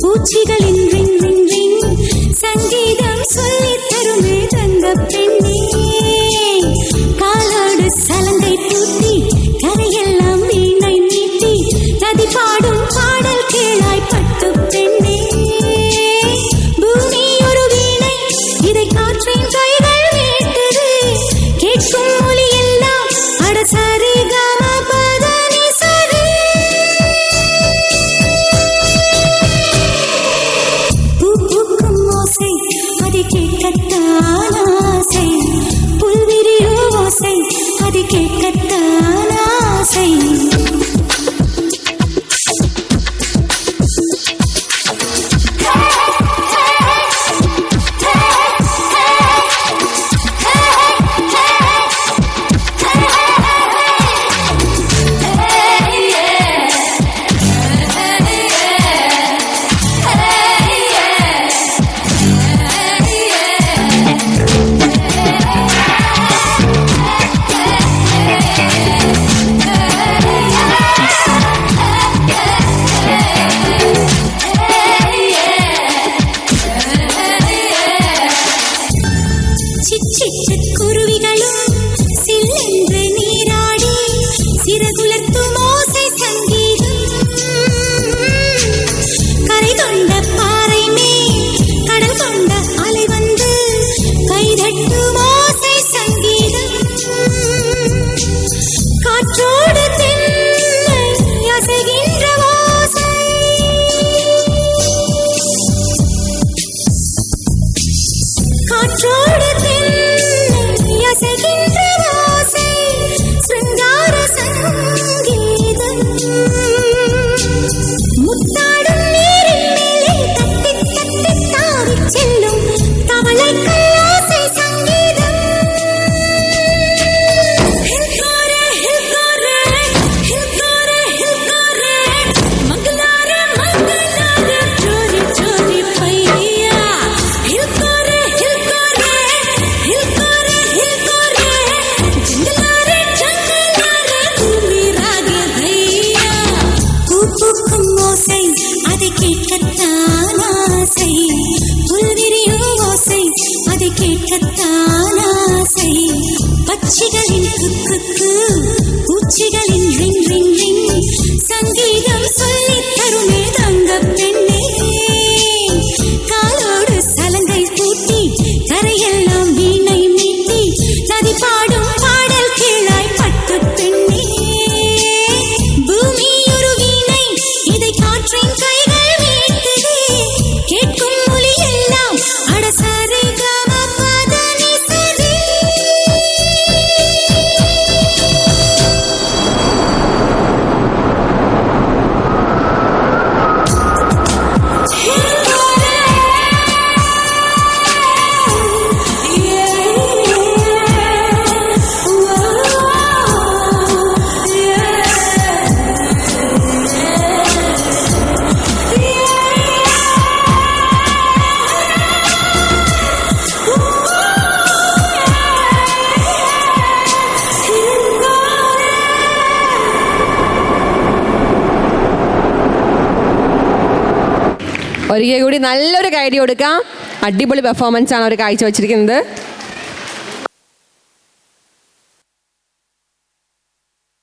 பூச்சிகளின் ring ring ring சங்கீதம் சொல்லித் தருமே தங்க பெண்ணே. காலோடு சலங்கை பூட்டி கரையெல்லாம் வீணை நீட்டி நதி பாடும் பாடல் கேளாய் பட்டு பெண்ணே. பூமி ஒரு வீணை, இதை காற்றின் கைகள் மீட்டது. கேட்கும் மொழி எல்லாம் அடசரி கம பதனி சரி. பூக்கும் ஓசை அது கேட்கத்தான் ஆசை. புல்விரியோ ஓசை அது கேட்கத்தான் ஆசை. குருவிகளும் சில்லென்று நீராடி சிறகுலர்த்தும் ஓசை சங்கீதம். கரை கொண்ட பாறை மேல் கடல் கொண்ட அலை வந்து கைதட்டும் ஓசை சங்கீதம். காற்றோடு தென்னை அசைகின்ற ஓசை. காற்றோடு அசைகின்ற ஓசை சிருங்கார சங்கீதம். முத்தாடும் நீரின் மேலே தட்டி தட்டி தாவிச் செல்லும் தவளைகள் ஓசை சங்கீதம். ஹில்காரே ஹில்காரே ஹில்காரே ஹில்காரே மங்களாரே மங்களாரே சோரி சோரி பையா. ஹில்காரே ஹில்காரே ஹில்காரே ஹில்காரே ஜங்களாரே ஜங்களாரே பூமி ராக பையா. பூக்கும் ஓசை அதை கேட்கத்தான் ஆசை. புல்விரியோ ஓசை அதை கேட்கத்தான் ஆசை. பட்சிகளின் குக்கு பூச்சிகளின் ரிங் ரிங் ரிங் சங்கீதம் சொல்லித் தருமே தங்க பெண்ணே. காலோடு சலங்கை பூட்டி கரையெல்லாம் வீணை மீட்டி நதி பாடும் பாடல் கேளாய் பட்டு பெண்ணே. பூமி ஒரு வீணை, இதை காற்றின் கைகள் மீட்டது. கேட்கும் மொழி எல்லாம் அடசரி கம பதனி சரி. ഒരിക്കൽ കൂടി നല്ലൊരു കൈഡി കൊടുക്കാം. അടിപൊളി പെർഫോമൻസ് ആണ് അവർ കാഴ്ചവെച്ചിരിക്കുന്നത്.